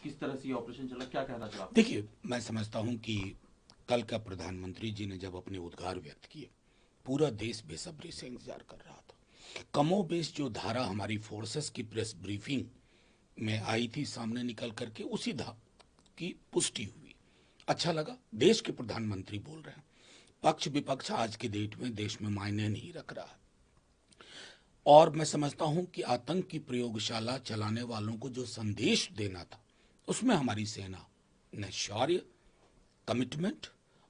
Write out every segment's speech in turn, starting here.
किस तरह से ये ऑपरेशन चला, क्या कहना चाह आप? देखिए, मैं समझता हूं कि कल का प्रधानमंत्री जी ने जब अपने उद्गार व्यक्त किए, पूरा देश बेसब्री से इंतजार कर रहा था। कमोबेश जो धारा हमारी फोर्सेस की प्रेस ब्रीफिंग में आई थी सामने निकल करके, उसी धारा की पुष्टि हुई। अच्छा लगा, देश के प्रधानमंत्री बोल रहे हैं। पक्ष विपक्ष आज की डेट में देश में मायने नहीं रख रहा है। और मैं समझता हूं कि आतंक की प्रयोगशाला चलाने वालों को जो संदेश देना था, उसमें हमारी सेना ने शौर्य, कमिटमेंट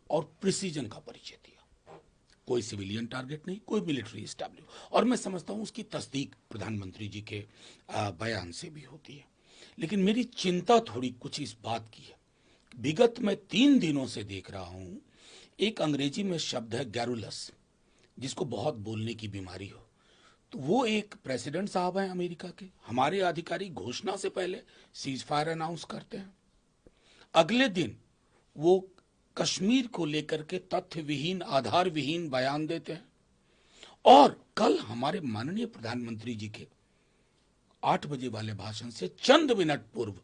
और प्रिसीजन का परिचय दिया। कोई सिविलियन टारगेट नहीं, कोई मिलिट्री स्टैब्लिश। और मैं समझता हूं उसकी तस्दीक प्रधानमंत्री जी के बयान से भी होती है। लेकिन मेरी चिंता थोड़ी कुछ इस बात की है, विगत में 3 दिनों से देख रहा हूं, एक अंग्रेजी में शब्द है गैरुलस, जिसको बहुत बोलने की बीमारी हो। तो वो एक प्रेसिडेंट साहब हैं अमेरिका के, हमारे अधिकारी घोषणा से पहले सीज फायर अनाउंस करते हैं, अगले दिन वो कश्मीर को लेकर के तथ्य विहीन, आधार विहीन बयान देते हैं, और कल हमारे माननीय प्रधानमंत्री जी के 8 बजे वाले भाषण से चंद मिनट पूर्व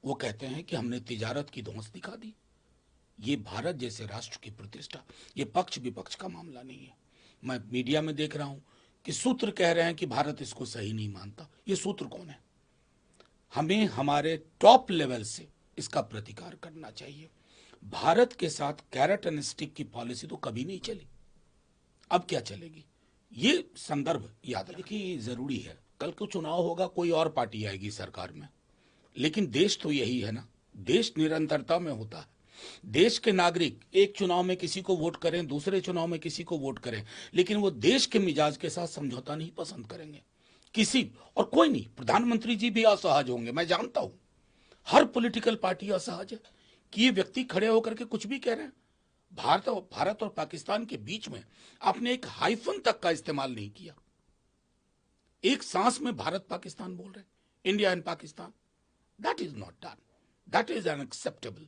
वो कहते हैं कि हमने तिजारत की धौंस दिखा दी। ये भारत जैसे राष्ट्र की प्रतिष्ठा, ये पक्ष विपक्ष का मामला नहीं है। मैं मीडिया में देख रहा हूं कि सूत्र कह रहे हैं कि भारत इसको सही नहीं मानता। ये सूत्र कौन है? हमें हमारे टॉप लेवल से इसका प्रतिकार करना चाहिए। भारत के साथ कैरेट एंड स्टिक की पॉलिसी तो कभी नहीं चली, अब क्या चलेगी? ये संदर्भ याद रखिए, ये जरूरी है। कल को चुनाव होगा, कोई और पार्टी आएगी सरकार में, लेकिन देश तो यही है ना, देश निरंतरता में होता है। देश के नागरिक एक चुनाव में किसी को वोट करें, दूसरे चुनाव में किसी को वोट करें, लेकिन वो देश के मिजाज के साथ समझौता नहीं पसंद करेंगे किसी। और कोई नहीं, प्रधानमंत्री जी भी असहज होंगे, मैं जानता हूं। हर पॉलिटिकल पार्टी असहज है कि ये व्यक्ति खड़े होकर के कुछ भी कह रहे हैं। भारत और पाकिस्तान के बीच में आपने एक हाइफन तक का इस्तेमाल नहीं किया। एक सांस में भारत पाकिस्तान बोल रहे हैं, India and Pakistan. That is not done, that is unacceptable.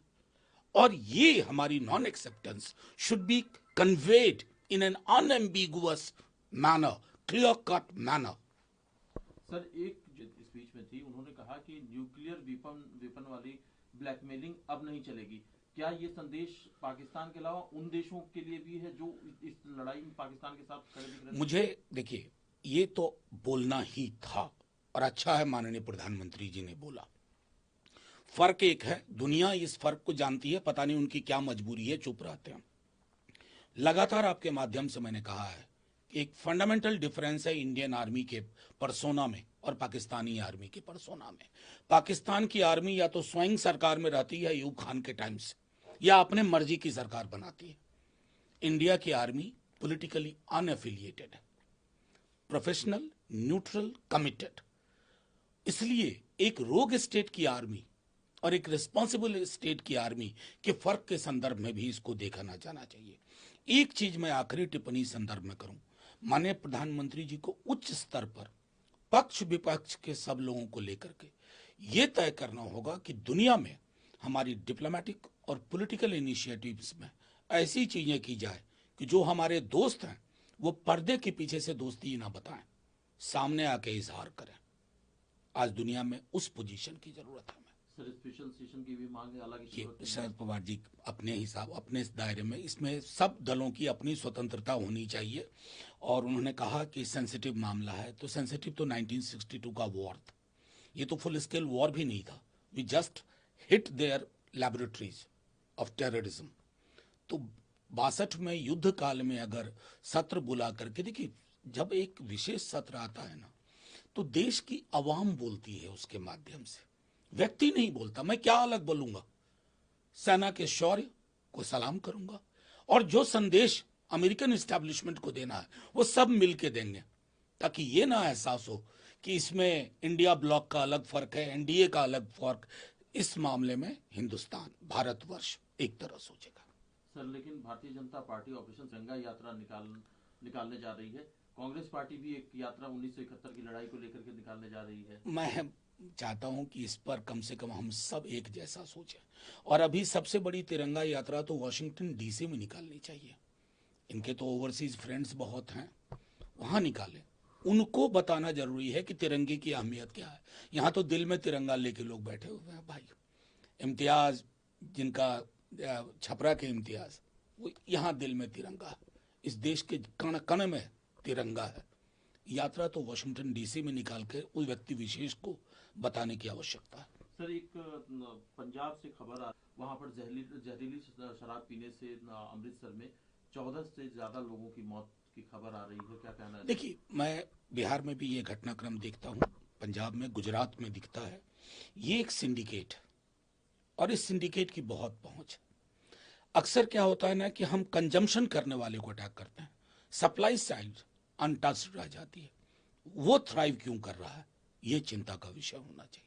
और ये हमारी non acceptance should be conveyed in an unambiguous manner, clear cut manner. Sir, एक स्पीच में थी, उन्होंने कहा कि न्यूक्लियर वेपन वाली ब्लैकमेलिंग अब नहीं चलेगी। क्या ये संदेश पाकिस्तान के अलावा उन देशों के लिए भी है जो इस लड़ाई में पाकिस्तान के साथ खड़े दिख रहे हैं? मुझे देखिए, ये तो बोलना ही था, और अच्छा है माननीय प्रधानमंत्री जी ने बोला। फर्क एक है, दुनिया इस फर्क को जानती है, पता नहीं उनकी क्या मजबूरी है, चुप रहते हैं। लगातार आपके माध्यम से मैंने कहा है कि एक फंडामेंटल डिफरेंस है इंडियन आर्मी के परसोना में और पाकिस्तानी आर्मी के परसोना में। पाकिस्तान की आर्मी या तो स्वयं सरकार में रहती है अयूब खान के टाइम से, या अपने मर्जी की सरकार बनाती है। इंडिया की आर्मी पॉलिटिकली अनएफिलिएटेड है, प्रोफेशनल, न्यूट्रल, कमिटेड। इसलिए एक रोग स्टेट की आर्मी और एक रिस्पॉन्सिबल स्टेट की आर्मी के फर्क के संदर्भ में भी इसको देखा ना जाना चाहिए। एक चीज मैं आखिरी टिप्पणी संदर्भ में करूं, माननीय प्रधानमंत्री जी को उच्च स्तर पर पक्ष विपक्ष के सब लोगों को लेकर के ये तय करना होगा कि दुनिया में हमारी डिप्लोमेटिक और पॉलिटिकल इनिशिएटिव्स में ऐसी चीजें की जाए कि जो हमारे दोस्त हैं वो पर्दे के पीछे से दोस्ती ना बताएं, सामने आके इजहार करें। आज दुनिया में उस पोजीशन की जरूरत है। सर, स्पेशल सेशन की भी मांग है, हालांकि शरद पवार जी अपने हिसाब, अपने इस दायरे में, इसमें सब दलों की अपनी स्वतंत्रता होनी चाहिए। और उन्होंने कहा कि सेंसिटिव मामला है, तो सेंसिटिव तो 1962 का वॉर था, ये तो फुल स्केल वॉर भी नहीं था। We just hit their laboratories of terrorism. तो 62 में युद्ध काल में अगर सत्र बुला करके, देखिए जब एक विशेष सत्र आता है ना, तो देश की आवाम बोलती है उसके माध्यम से, व्यक्ति नहीं बोलता। मैं क्या अलग बोलूंगा? सेना के शौर्य को सलाम करूंगा, और जो संदेश अमेरिकन एस्टैब्लिशमेंट को देना है वो सब मिलके देंगे, ताकि ये ना एहसास हो कि इसमें इंडिया ब्लॉक का अलग फर्क है, एनडीए का अलग फर्क। इस मामले में हिंदुस्तान, भारतवर्ष एक तरह सोचेगा। सर, लेकिन भारतीय जनता पार्टी ऑपरेशन तिरंगा यात्रा निकालने जा रही है। कांग्रेस पार्टी भी एक यात्रा 1971 की लड़ाई को लेकर के निकालने जा रही है। मैं चाहता हूं कि इस पर कम से कम हम सब एक जैसा सोचें। और अभी सबसे बड़ी तिरंगा यात्रा तो वॉशिंगटन डीसी में निकालनी चाहिए। इनके तो ओवरसीज फ्रेंड्स बहुत हैं, वहां निकालें। उनको बताना जरूरी है कि तिरंगे की अहमियत क्या है। यहाँ तो दिल में तिरंगा लेके लोग बैठे हुए हैं भाई। इम्तियाज जिनका छपरा के इम्तियाज, वो यहाँ दिल में तिरंगा है, इस देश के कण कण में तिरंगा है। यात्रा तो वॉशिंगटन डीसी में निकाल के उस व्यक्ति विशेष को बताने की आवश्यकता है। सर, एक पंजाब से खबर आ, वहां पर जहरीली शराब पीने से अमृतसर में 14 से ज्यादा लोगों की मौत की खबर आ रही है, क्या कहना है? देखिए, मैं बिहार में भी ये घटनाक्रम देखता हूँ, पंजाब में, गुजरात में दिखता है। ये एक सिंडिकेट है और इस सिंडिकेट की बहुत पहुंच है। अक्सर क्या होता है ना कि हम कंजम्पशन करने वाले को अटैक करते हैं, सप्लाई साइड अनटच्ड रह जाती है। वो थ्राइव क्यों कर रहा है, ये चिंता का विषय होना चाहिए।